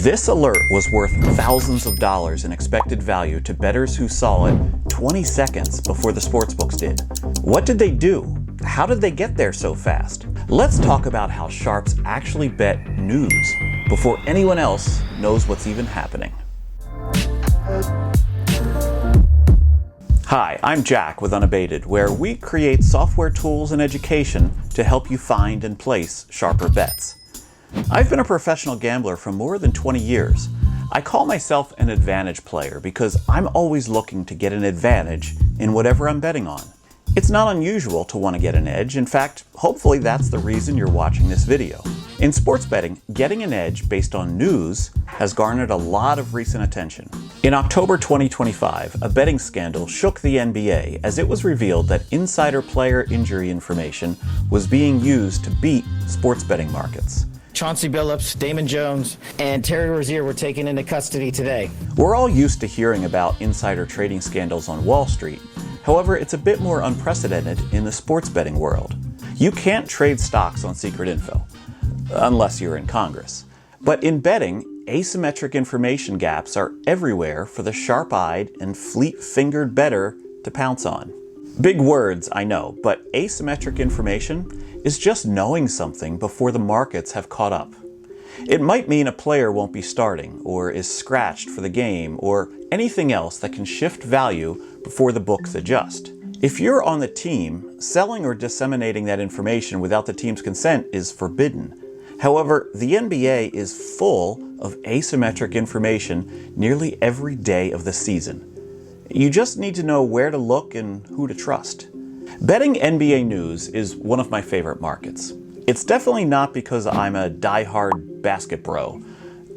This alert was worth thousands of dollars in expected value to bettors who saw it 20 seconds before the sportsbooks did. What did they do? How did they get there so fast? Let's talk about how sharps actually bet news before anyone else knows what's even happening. Hi, I'm Jack with Unabated, where we create software tools and education to help you find and place sharper bets. I've been a professional gambler for more than 20 years. I call myself an advantage player because I'm always looking to get an advantage in whatever I'm betting on. It's not unusual to want to get an edge. In fact, hopefully that's the reason you're watching this video. In sports betting, getting an edge based on news has garnered a lot of recent attention. In October 2025, a betting scandal shook the NBA as it was revealed that insider player injury information was being used to beat sports betting markets. Chauncey Billups, Damon Jones, and Terry Rozier were taken into custody today. We're all used to hearing about insider trading scandals on Wall Street. However, it's a bit more unprecedented in the sports betting world. You can't trade stocks on secret info, unless you're in Congress. But in betting, asymmetric information gaps are everywhere for the sharp-eyed and fleet-fingered bettor to pounce on. Big words, I know, but asymmetric information is just knowing something before the markets have caught up. It might mean a player won't be starting, or is scratched for the game, or anything else that can shift value before the books adjust. If you're on the team, selling or disseminating that information without the team's consent is forbidden. However, the NBA is full of asymmetric information nearly every day of the season. You just need to know where to look and who to trust. Betting NBA news is one of my favorite markets. It's definitely not because I'm a die-hard basket bro.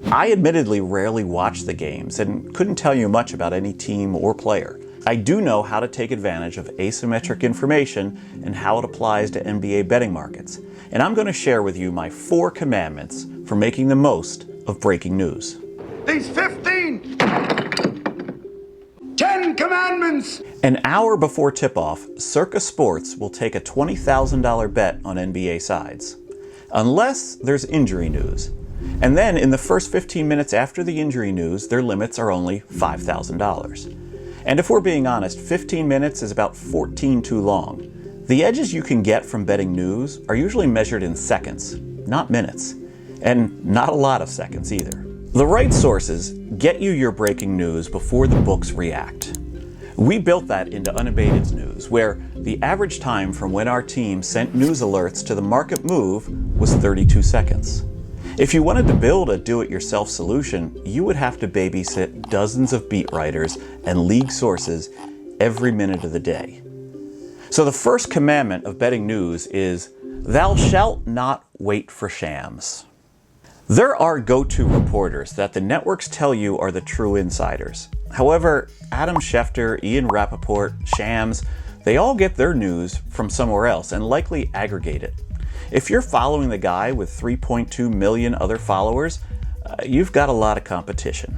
I admittedly rarely watch the games and couldn't tell you much about any team or player. I do know how to take advantage of asymmetric information and how it applies to NBA betting markets. And I'm going to share with you my 4 commandments for making the most of breaking news. These 10 commandments! An hour before tip-off, Circa Sports will take a $20,000 bet on NBA sides, unless there's injury news. And then in the first 15 minutes after the injury news, their limits are only $5,000. And if we're being honest, 15 minutes is about 14 too long. The edges you can get from betting news are usually measured in seconds, not minutes. And not a lot of seconds either. The right sources get you your breaking news before the books react. We built that into Unabated's news, where the average time from when our team sent news alerts to the market move was 32 seconds. If you wanted to build a do-it-yourself solution, you would have to babysit dozens of beat writers and league sources every minute of the day. So the first commandment of betting news is, thou shalt not wait for shams. There are go-to reporters that the networks tell you are the true insiders. However, Adam Schefter, Ian Rappaport, Shams, they all get their news from somewhere else and likely aggregate it. If you're following the guy with 3.2 million other followers, you've got a lot of competition.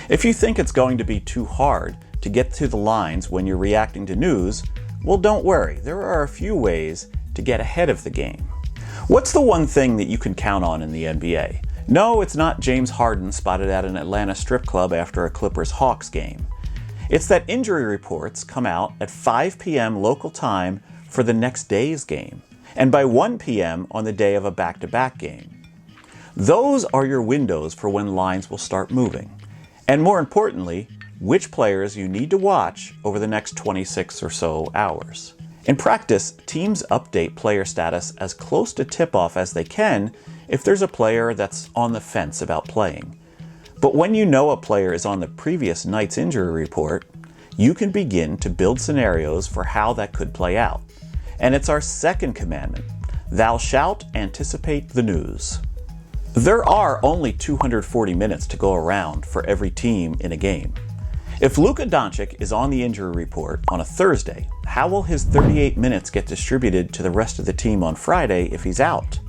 If you think it's going to be too hard to get to the lines when you're reacting to news, well, don't worry. There are a few ways to get ahead of the game. What's the one thing that you can count on in the NBA? No, it's not James Harden spotted at an Atlanta strip club after a Clippers-Hawks game. It's that injury reports come out at 5 p.m. local time for the next day's game, and by 1 p.m. on the day of a back-to-back game. Those are your windows for when lines will start moving. And more importantly, which players you need to watch over the next 26 or so hours. In practice, teams update player status as close to tip-off as they can if there's a player that's on the fence about playing. But when you know a player is on the previous night's injury report, you can begin to build scenarios for how that could play out. And it's our second commandment, thou shalt anticipate the news. There are only 240 minutes to go around for every team in a game. If Luka Doncic is on the injury report on a Thursday, how will his 38 minutes get distributed to the rest of the team on Friday if he's out?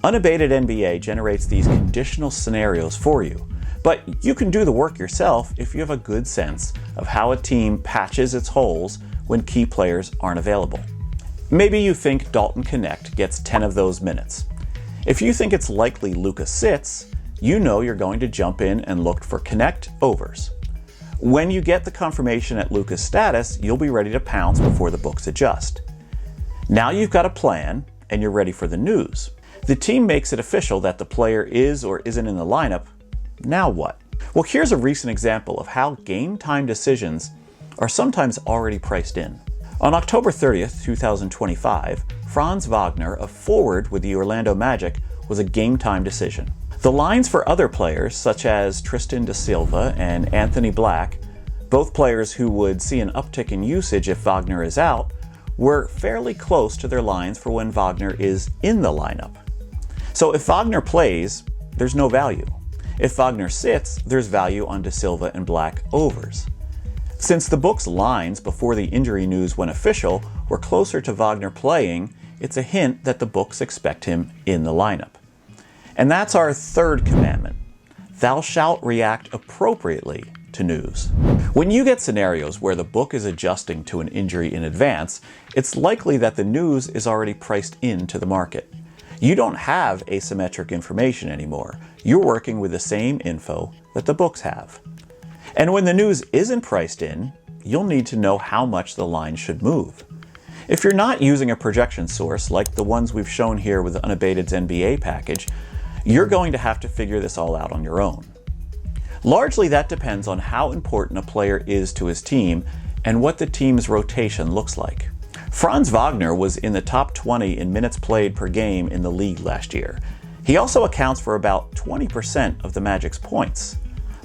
Unabated NBA generates these conditional scenarios for you, but you can do the work yourself if you have a good sense of how a team patches its holes when key players aren't available. Maybe you think Dalton Connect gets 10 of those minutes. If you think it's likely Luka sits, you know you're going to jump in and look for connect overs. When you get the confirmation at Luka's status, you'll be ready to pounce before the books adjust. Now you've got a plan and you're ready for the news. The team makes it official that the player is or isn't in the lineup. Now what? Well, here's a recent example of how game time decisions are sometimes already priced in. On October 30th, 2025, Franz Wagner, a forward with the Orlando Magic, was a game time decision. The lines for other players, such as Tristan da Silva and Anthony Black, both players who would see an uptick in usage if Wagner is out, were fairly close to their lines for when Wagner is in the lineup. So if Wagner plays, there's no value. If Wagner sits, there's value on da Silva and Black overs. Since the book's lines before the injury news went official were closer to Wagner playing, it's a hint that the books expect him in the lineup. And that's our third commandment. Thou shalt react appropriately to news. When you get scenarios where the book is adjusting to an injury in advance, it's likely that the news is already priced into the market. You don't have asymmetric information anymore. You're working with the same info that the books have. And when the news isn't priced in, you'll need to know how much the line should move. If you're not using a projection source like the ones we've shown here with Unabated's NBA package, you're going to have to figure this all out on your own. Largely that depends on how important a player is to his team and what the team's rotation looks like. Franz Wagner was in the top 20 in minutes played per game in the league last year. He also accounts for about 20% of the Magic's points.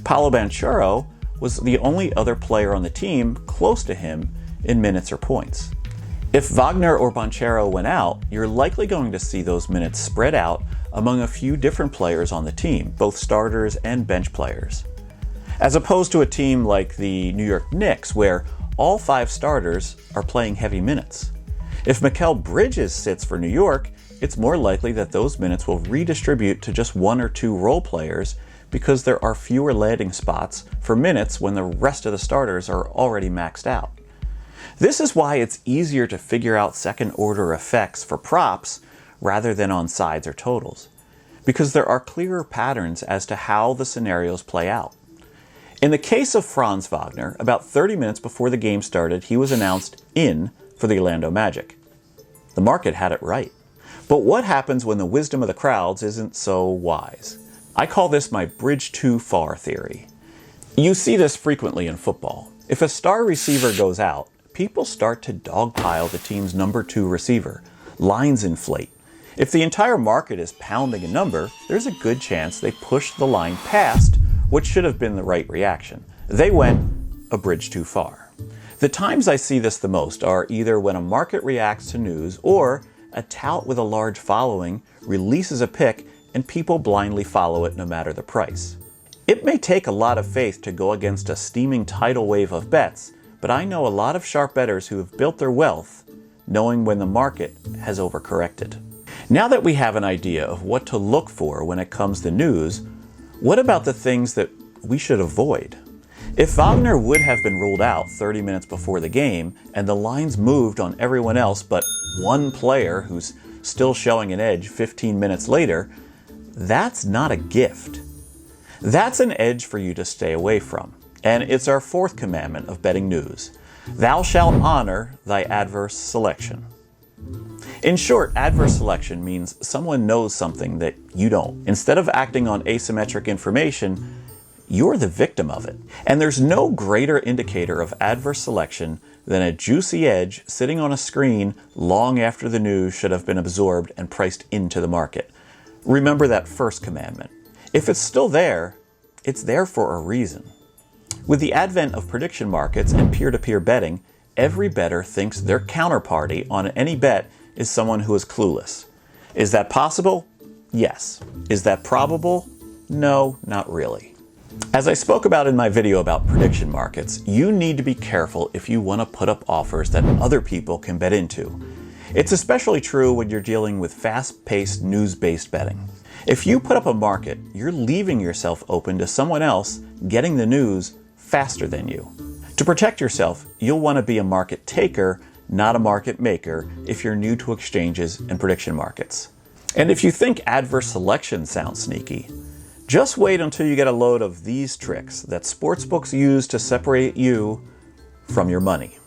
Paolo Banchero was the only other player on the team close to him in minutes or points. If Wagner or Banchero went out, you're likely going to see those minutes spread out among a few different players on the team, both starters and bench players. As opposed to a team like the New York Knicks, where all 5 starters are playing heavy minutes. If Mikal Bridges sits for New York, it's more likely that those minutes will redistribute to just 1 or 2 role players because there are fewer landing spots for minutes when the rest of the starters are already maxed out. This is why it's easier to figure out second-order effects for props rather than on sides or totals, because there are clearer patterns as to how the scenarios play out. In the case of Franz Wagner, about 30 minutes before the game started, he was announced in for the Orlando Magic. The market had it right. But what happens when the wisdom of the crowds isn't so wise? I call this my bridge too far theory. You see this frequently in football. If a star receiver goes out, people start to dogpile the team's number 2 receiver. Lines inflate. If the entire market is pounding a number, there's a good chance they pushed the line past what should have been the right reaction. They went a bridge too far. The times I see this the most are either when a market reacts to news or a tout with a large following releases a pick and people blindly follow it no matter the price. It may take a lot of faith to go against a steaming tidal wave of bets, but I know a lot of sharp bettors who have built their wealth knowing when the market has overcorrected. Now that we have an idea of what to look for when it comes to news, what about the things that we should avoid? If Wagner would have been ruled out 30 minutes before the game and the lines moved on everyone else but one player who's still showing an edge 15 minutes later, that's not a gift. That's an edge for you to stay away from. And it's our 4th commandment of betting news. Thou shalt honor thy adverse selection. In short, adverse selection means someone knows something that you don't. Instead of acting on asymmetric information, you're the victim of it. And there's no greater indicator of adverse selection than a juicy edge sitting on a screen long after the news should have been absorbed and priced into the market. Remember that first commandment. If it's still there, it's there for a reason. With the advent of prediction markets and peer-to-peer betting, every bettor thinks their counterparty on any bet is someone who is clueless. Is that possible? Yes. Is that probable? No, not really. As I spoke about in my video about prediction markets, you need to be careful if you want to put up offers that other people can bet into. It's especially true when you're dealing with fast-paced, news-based betting. If you put up a market, you're leaving yourself open to someone else getting the news faster than you. To protect yourself, you'll want to be a market taker, not a market maker, if you're new to exchanges and prediction markets. And if you think adverse selection sounds sneaky, Just wait until you get a load of these tricks that sportsbooks use to separate you from your money.